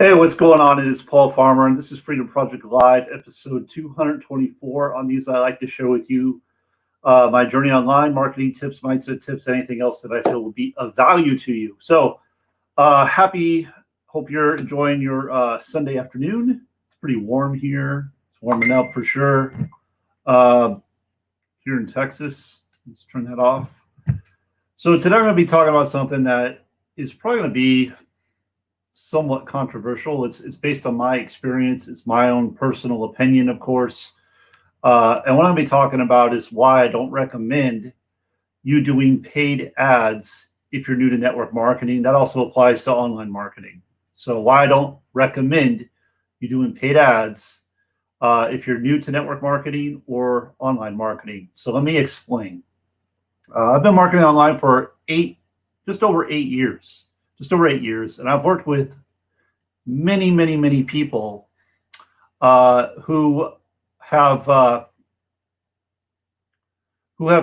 Hey, what's going on? It is Paul Farmer, and this is Freedom Project Live, episode 224. On these, I like to share with you my journey online, marketing tips, mindset tips, anything else that I feel will be of value to you. So, hope you're enjoying your Sunday afternoon. It's pretty warm here. It's warming up for sure. Here in Texas, let's turn that off. So today I'm going to be talking about something that is probably going to be somewhat controversial. It's based on my experience. It's my own personal opinion, of course. And what I'm going to be talking about is why I don't recommend you doing paid ads if you're new to network marketing. That also applies to online marketing. So why I don't recommend you doing paid ads if you're new to network marketing or online marketing. So let me explain. I've been marketing online for just over 8 years. And I've worked with many people who have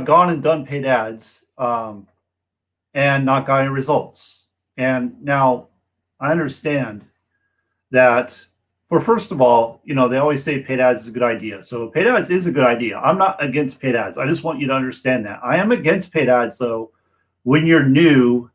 gone and done paid ads and not got any results. And now I understand that first of all, they always say paid ads is a good idea. So paid ads is a good idea. I'm not against paid ads. I just want you to understand that. I am against paid ads though when you're new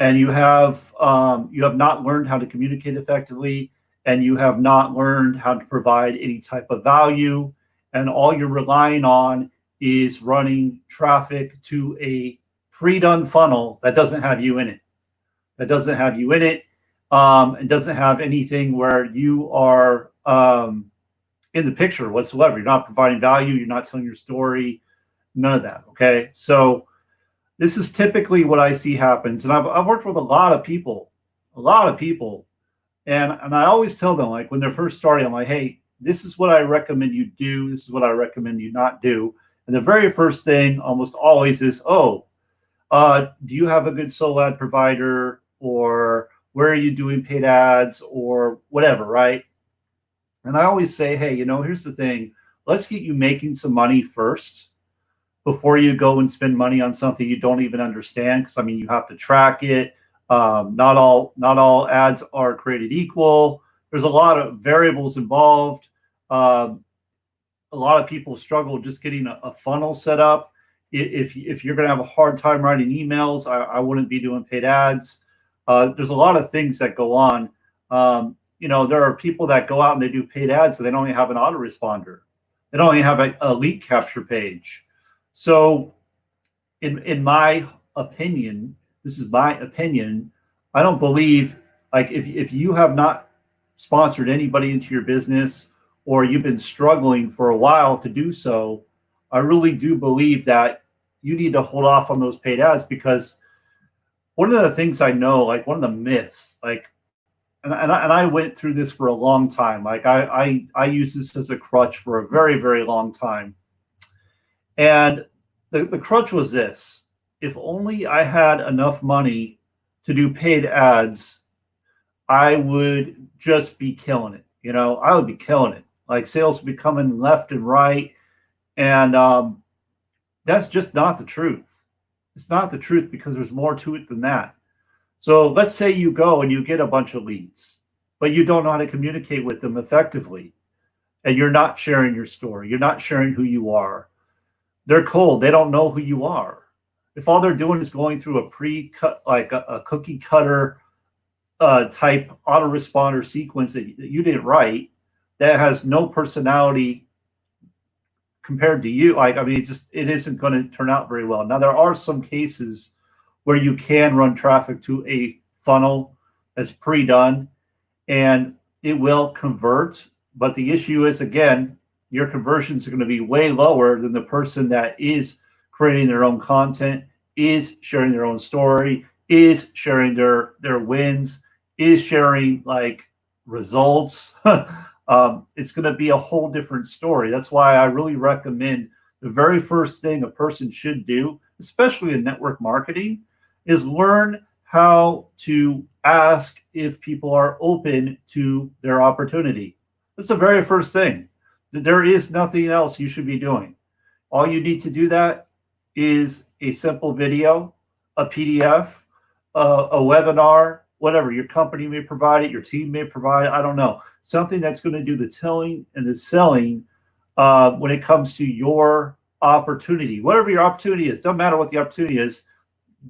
and you have not learned how to communicate effectively, and you have not learned how to provide any type of value, and all you're relying on is running traffic to a pre-done funnel that doesn't have you in it. And doesn't have anything where you are in the picture whatsoever. You're not providing value. You're not telling your story. None of that. Okay, so this is typically what I see happens. And I've worked with a lot of people. And I always tell them, like, when they're first starting, I'm like, hey, this is what I recommend you do. This is what I recommend you not do. And the very first thing almost always is, do you have a good solo ad provider? Or where are you doing paid ads or whatever, right? And I always say, hey, here's the thing. Let's get you making some money first before you go and spend money on something you don't even understand. Because you have to track it. Not all ads are created equal. There's a lot of variables involved. A lot of people struggle just getting a funnel set up. If you're going to have a hard time writing emails, I wouldn't be doing paid ads. There's a lot of things that go on. There are people that go out and they do paid ads, so they don't even have an autoresponder. They don't even have a lead capture page. So in my opinion, this is my opinion, I don't believe, like, if you have not sponsored anybody into your business, or you've been struggling for a while to do so, I really do believe that you need to hold off on those paid ads. Because one of the things I know, like one of the myths, like, and I went through this for a long time. Like I used this as a crutch for a very long time. And the crutch was this: if only I had enough money to do paid ads, I would just be killing it. I would be killing it. Like, sales would be coming left and right. And that's just not the truth. It's not the truth, because there's more to it than that. So let's say you go and you get a bunch of leads, but you don't know how to communicate with them effectively. And you're not sharing your story. You're not sharing who you are. They're cold. They don't know who you are. If all they're doing is going through a pre-cut, like a cookie cutter type autoresponder sequence that you didn't write, that has no personality compared to you, it isn't going to turn out very well. Now, there are some cases where you can run traffic to a funnel that's pre-done and it will convert. But the issue is, again, your conversions are going to be way lower than the person that is creating their own content, is sharing their own story, is sharing their wins, is sharing like results. It's going to be a whole different story. That's why I really recommend the very first thing a person should do, especially in network marketing, is learn how to ask if people are open to their opportunity. That's the very first thing. There is nothing else you should be doing. All you need to do that is a simple video, a PDF, a webinar, whatever. Your company may provide it, your team may provide it, I don't know. Something that's going to do the telling and the selling when it comes to your opportunity. Whatever your opportunity is, doesn't matter what the opportunity is,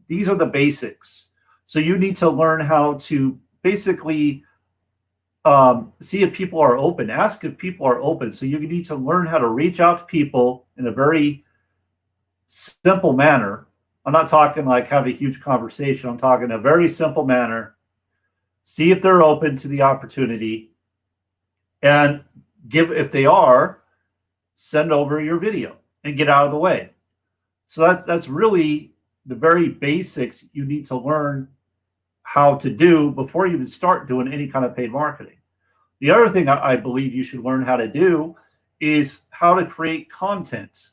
these are the basics. So you need to learn how to basically see if people are open, ask if people are open. So you need to learn how to reach out to people in a very simple manner. I'm not talking like have a huge conversation. I'm talking a very simple manner. See if they're open to the opportunity, and if they are, send over your video and get out of the way. So that's really the very basics you need to learn how to do before you even start doing any kind of paid marketing. The other thing I believe you should learn how to do is how to create content.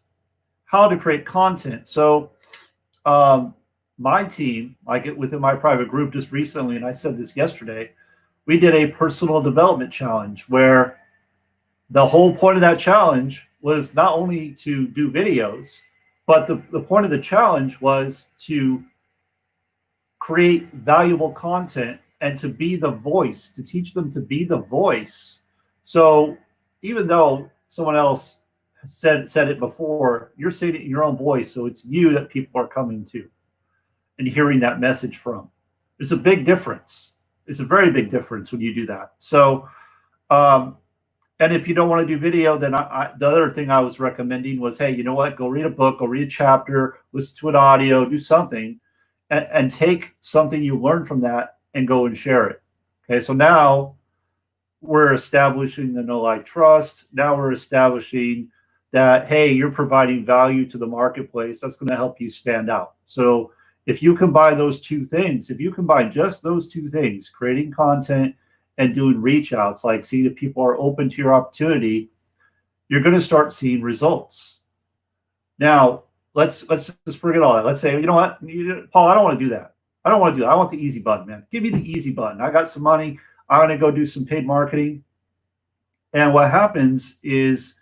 How to create content. So my team, like within my private group just recently, and I said this yesterday, we did a personal development challenge where the whole point of that challenge was not only to do videos, but the point of the challenge was to create valuable content and to be the voice, to teach them to be the voice. So even though someone else said it before, you're saying it in your own voice, so it's you that people are coming to and hearing that message from. It's a big difference. It's a very big difference when you do that. So and if you don't want to do video, then the other thing I was recommending was, hey, you know what? Go read a book, go read a chapter, listen to an audio, do something, and take something you learned from that and go and share it. Okay, so now we're establishing the know, like, trust. Now we're establishing that, hey, you're providing value to the marketplace. That's going to help you stand out. So if you combine those two things, if you combine just those two things, creating content and doing reach outs, like seeing if people are open to your opportunity, you're going to start seeing results. Now, let's just forget all that. Let's say, you know what, Paul, I don't want to do that. I don't want to do that. I want the easy button, man. Give me the easy button. I got some money. I'm going to go do some paid marketing. And what happens is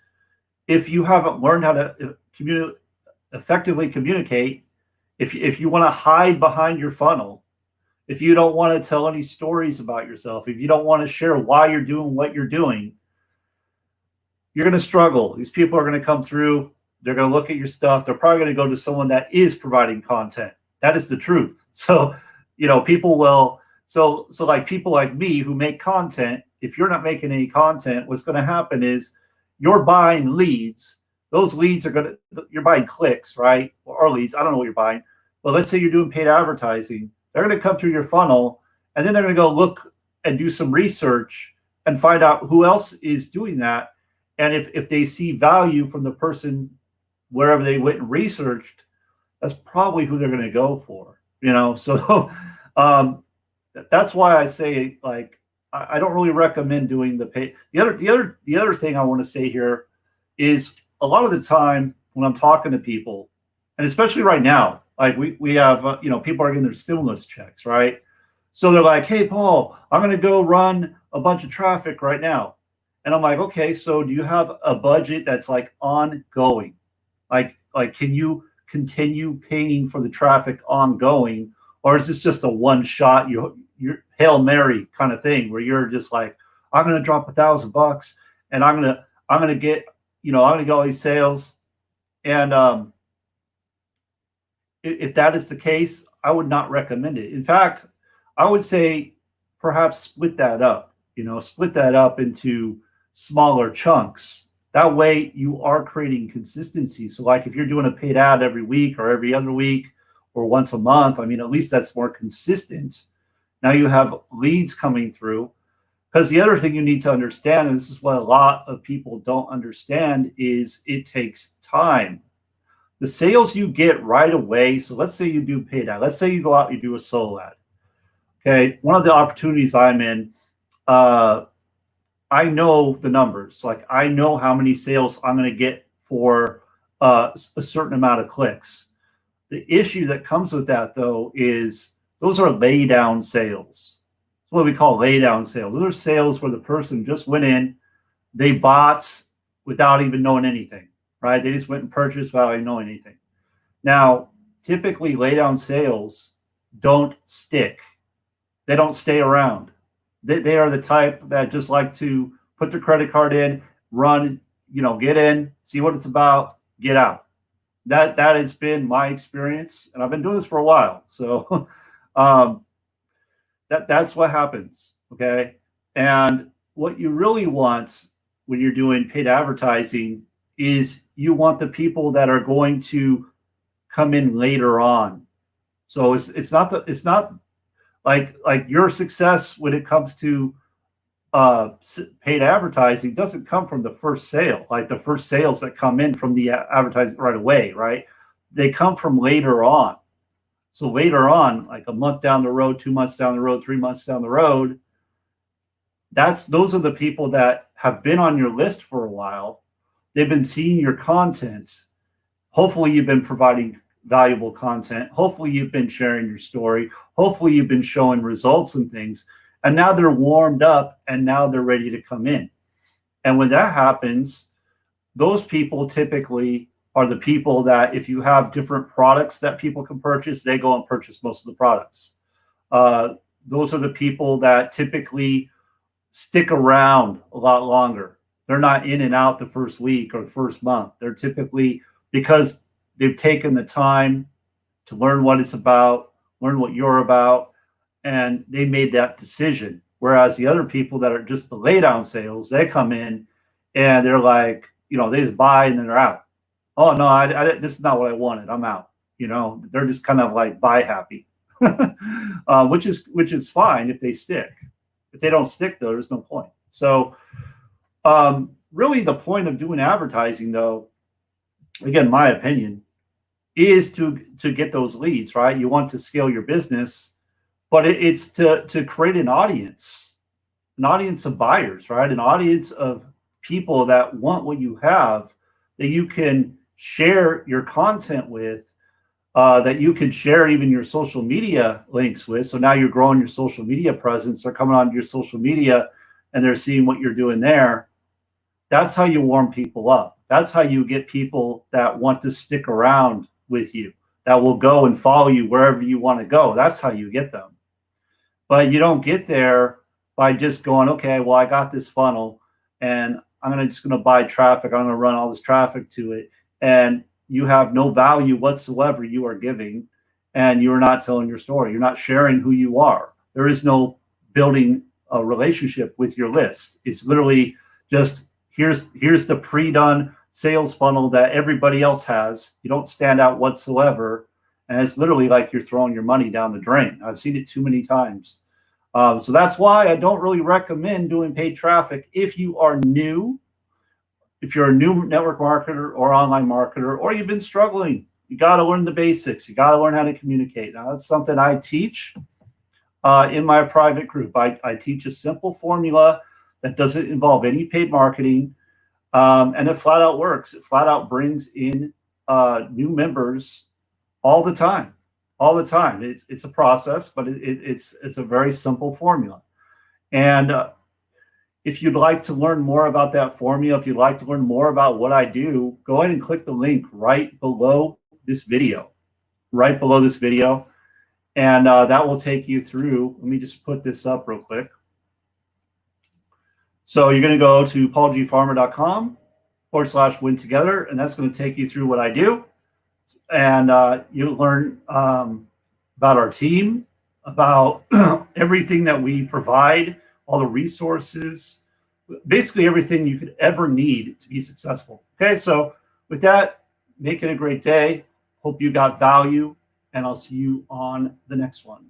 if you haven't learned how to effectively communicate, if you want to hide behind your funnel, if you don't want to tell any stories about yourself, if you don't want to share why you're doing what you're doing, you're going to struggle. These people are going to come through. They're going to look at your stuff. They're probably going to go to someone that is providing content. That is the truth. So, you know, people will, so like people like me who make content, if you're not making any content, what's going to happen is you're buying leads. Those leads are going to, you're buying clicks, right? Or leads. I don't know what you're buying. But let's say you're doing paid advertising. They're going to come through your funnel, and then they're going to go look and do some research and find out who else is doing that. And if they see value from the person wherever they went and researched, that's probably who they're going to go for, you know? So that's why I say, like, I don't really recommend doing the pay. The other thing I want to say here is a lot of the time when I'm talking to people, and especially right now, like we have, you know, people are getting their stimulus checks, right? So they're like, hey, Paul, I'm going to go run a bunch of traffic right now. And I'm like, okay, so do you have a budget that's like ongoing? Like can you continue paying for the traffic ongoing? Or is this just a one shot, you're Hail Mary kind of thing where you're just like, I'm going to drop $1,000 and I'm going to get, you know, I'm going to get all these sales. And if that is the case, I would not recommend it. In fact, I would say perhaps split that up, you know, split that up into smaller chunks. That way you are creating consistency. So like if you're doing a paid ad every week or every other week or once a month, I mean, at least that's more consistent. Now you have leads coming through. Because the other thing you need to understand, and this is what a lot of people don't understand, is it takes time. The sales you get right away, so let's say you do paid ad. Let's say you go out and you do a solo ad. Okay, one of the opportunities I'm in, I know the numbers. Like I know how many sales I'm going to get for a certain amount of clicks. The issue that comes with that, though, is those are lay down sales. That's what we call lay down sales. Those are sales where the person just went in, they bought without even knowing anything, right? They just went and purchased without even knowing anything. Now, typically lay down sales don't stick. They don't stay around. They are the type that just like to put their credit card in, run, get in, see what it's about, get out. That has been my experience, and I've been doing this for a while. So um, that's what happens. Okay, and what you really want when you're doing paid advertising is you want the people that are going to come in later on. So it's not like your success when it comes to paid advertising doesn't come from the first sale, like the first sales that come in from the advertising right away, right? They come from later on. So later on, like a month down the road, 2 months down the road, 3 months down the road, those are the people that have been on your list for a while. They've been seeing your content. Hopefully you've been providing valuable content. Hopefully you've been sharing your story. Hopefully you've been showing results and things. And now they're warmed up and now they're ready to come in. And when that happens, those people typically are the people that if you have different products that people can purchase, they go and purchase most of the products. Those are the people that typically stick around a lot longer. They're not in and out the first week or the first month. They're typically, because they've taken the time to learn what it's about, learn what you're about, and they made that decision. Whereas the other people that are just the lay down sales, they come in and they're like, they just buy and then they're out. Oh no, this is not what I wanted. I'm out. They're just kind of like buy happy, which is fine if they stick. If they don't stick, though, there's no point. So really the point of doing advertising, though, again, my opinion, is to get those leads, right? You want to scale your business, but it's to create an audience of buyers, right? An audience of people that want what you have, that you can share your content with, that you can share even your social media links with. So now you're growing your social media presence. They're coming on your social media and they're seeing what you're doing there. That's how you warm people up. That's how you get people that want to stick around with you, that will go and follow you wherever you want to go. That's how you get them. But you don't get there by just going, okay, well, I got this funnel and I'm just going to buy traffic. I'm going to run all this traffic to it. And you have no value whatsoever you are giving, and you're not telling your story. You're not sharing who you are. There is no building a relationship with your list. It's literally just here's the pre-done sales funnel that everybody else has. You don't stand out whatsoever, and it's literally like you're throwing your money down the drain. I've seen it too many times. So that's why I don't really recommend doing paid traffic if you are new. If you're a new network marketer or online marketer, or you've been struggling, you got to learn the basics. You got to learn how to communicate. Now, that's something I teach in my private group. I teach a simple formula that doesn't involve any paid marketing, and it flat out works. It flat out brings in new members all the time. All the time. It's a process, but it's a very simple formula. And if you'd like to learn more about that formula, if you'd like to learn more about what I do, go ahead and click the link right below this video, and that will take you through. Let me just put this up real quick. So you're going to go to paulgfarmer.com/win together, and that's going to take you through what I do. And you'll learn about our team, about everything that we provide, all the resources, basically everything you could ever need to be successful. Okay, so with that, make it a great day. Hope you got value, and I'll see you on the next one.